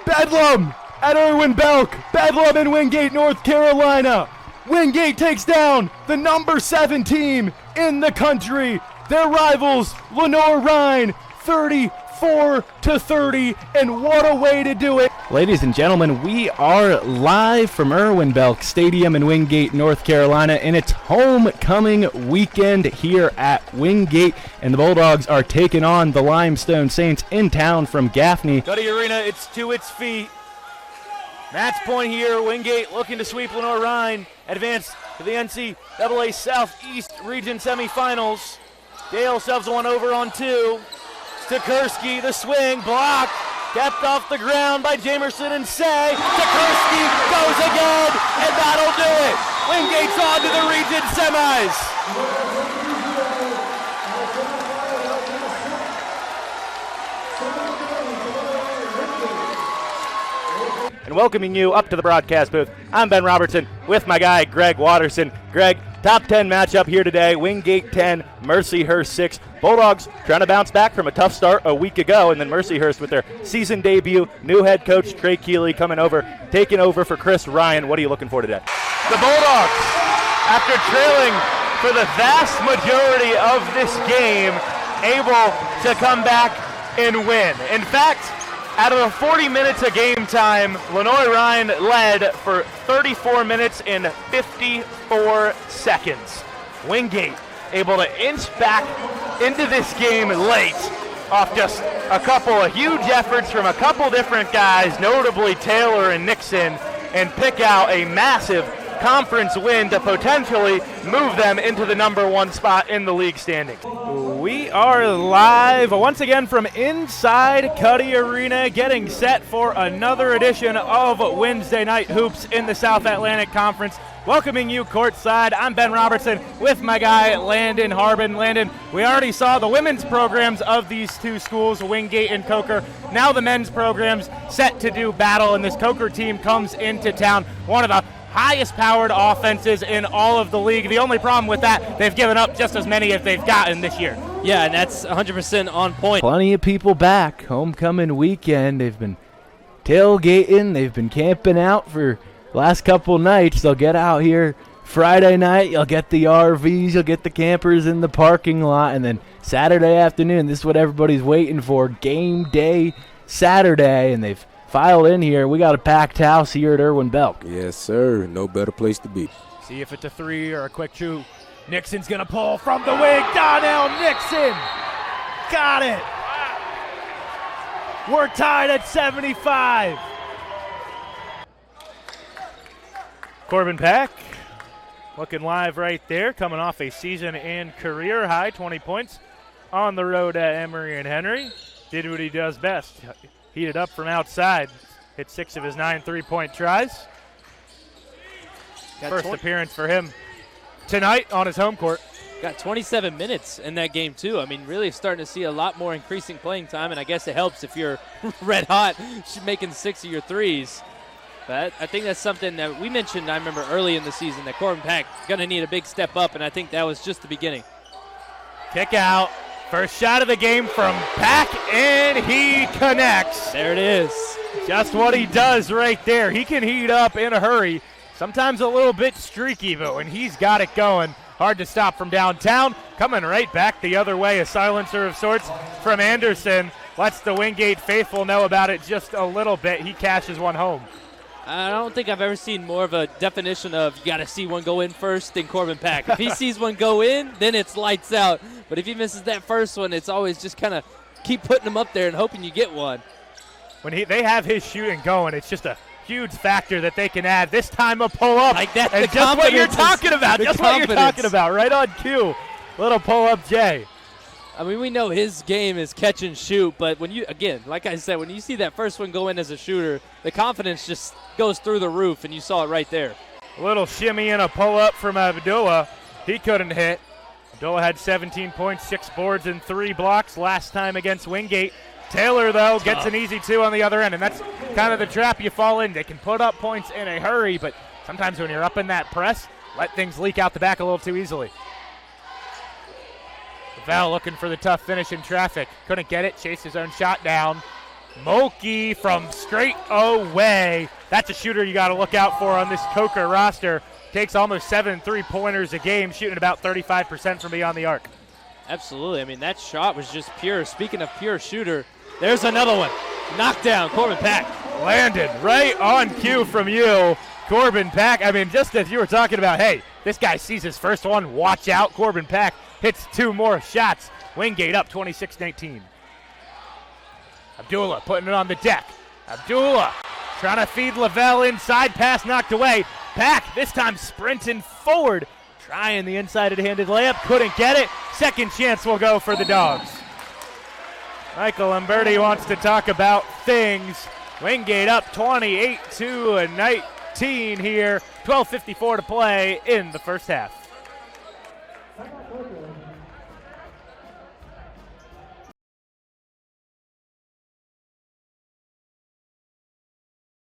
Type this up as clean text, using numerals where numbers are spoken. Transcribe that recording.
Bedlam at Irwin Belk. Bedlam in Wingate, North Carolina. Wingate takes down the number 7 team in the country. Their rivals, Lenore-Rhyne, 34-30, and what a way to do it. Ladies and gentlemen, we are live from Irwin Belk Stadium in Wingate, North Carolina, and it's homecoming weekend here at Wingate, and the Bulldogs are taking on the Limestone Saints in town from Gaffney. Cuddy Arena, it's to its feet. Match point here, Wingate looking to sweep Lenore-Rhyne, advance to the NCAA Southeast Region semifinals. Dale shoves one over on 2. Stikursky, the swing, blocked, kept off the ground by Jamerson and Say. Stikursky goes again, and that'll do it. Wingate's on to the region semis. And welcoming you up to the broadcast booth, I'm Ben Robertson with my guy Greg Watterson. Greg, top 10 matchup here today. Wingate 10, Mercyhurst 6. Bulldogs trying to bounce back from a tough start a week ago, and then Mercyhurst with their season debut. New head coach Trey Keeley coming over, taking over for Chris Ryan. What are you looking for today? The Bulldogs, after trailing for the vast majority of this game, able to come back and win. In fact, out of the 40 minutes of game time, Lenore-Rhyne led for 34 minutes and 54 seconds. Wingate able to inch back into this game late off just a couple of huge efforts from a couple different guys, notably Taylor and Nixon, and pick out a massive conference win to potentially move them into the number 1 spot in the league standings. We are live once again from inside Cuddy Arena, getting set for another edition of Wednesday Night Hoops in the South Atlantic Conference. Welcoming you courtside, I'm Ben Robertson with my guy Landon Harbin. Landon, we already saw the women's programs of these two schools, Wingate and Coker. Now the men's programs set to do battle, and this Coker team comes into town. One of the highest powered offenses in all of the league. The only problem with that, they've given up just as many as they've gotten this year. Yeah, and that's 100% on point. Plenty of people back. Homecoming weekend. They've been tailgating. They've been camping out for last couple nights. They'll get out here Friday night. You'll get the RVs. You'll get the campers in the parking lot. And then Saturday afternoon, this is what everybody's waiting for, game day Saturday. And they've filed in here. We got a packed house here at Irwin Belk. Yes, sir. No better place to be. See if it's a 3 or a quick shoot. Nixon's going to pull from the wing. Donnell Nixon. Got it. We're tied at 75. Corbin Peck looking live right there, coming off a season and career high 20 points on the road at Emory and Henry. Did what he does best. Heated up from outside. Hit 6 of his 9 3-point tries. First appearance for him tonight on his home court. Got 27 minutes in that game, too. I mean, really starting to see a lot more increasing playing time, and I guess it helps if you're red hot making 6 of your threes. But I think that's something that we mentioned, I remember, early in the season, that Corbin Peck going to need a big step up, and I think that was just the beginning. Kick out. First shot of the game from Pack, and he connects. There it is. Just what he does right there. He can heat up in a hurry. Sometimes a little bit streaky, but when he's got it going, hard to stop from downtown. Coming right back the other way, a silencer of sorts from Anderson. Lets the Wingate faithful know about it just a little bit. He cashes one home. I don't think I've ever seen more of a definition of you got to see one go in first than Corbin Peck. If he sees one go in, then it's lights out. But if he misses that first one, it's always just kind of keep putting them up there and hoping you get one. When they have his shooting going, it's just a huge factor that they can add. This time a pull-up. Like that, and just what you're talking about. Just what you're talking about. Right on cue. Little pull-up Jay. I mean, we know his game is catch and shoot, but when you, again, like I said, when you see that first one go in as a shooter, the confidence just goes through the roof, and you saw it right there. A little shimmy and a pull-up from Abdullah. He couldn't hit. Abdullah had 17 points, 6 boards, and 3 blocks last time against Wingate. Taylor, though, gets an easy 2 on the other end, and that's kind of the trap you fall in. They can put up points in a hurry, but sometimes when you're up in that press, let things leak out the back a little too easily. Val looking for the tough finish in traffic. Couldn't get it. Chased his own shot down. Mulkey from straight away. That's a shooter you got to look out for on this Coker roster. Takes almost 7 3-pointers a game, shooting about 35% from beyond the arc. Absolutely. I mean, that shot was just pure. Speaking of pure shooter, there's another one. Knockdown, Corbin Pack. Landed right on cue from you, Corbin Pack. I mean, just as you were talking about, hey, this guy sees his first one, watch out. Corbin Pack hits 2 more shots. Wingate up 26-19. Abdullah putting it on the deck. Abdullah trying to feed Lavelle inside, pass knocked away. Pack this time sprinting forward, trying the inside-handed layup, couldn't get it. Second chance will go for the Dogs. Michael Lamberti wants to talk about things. Wingate up 28-19 here. 12:54 to play in the first half.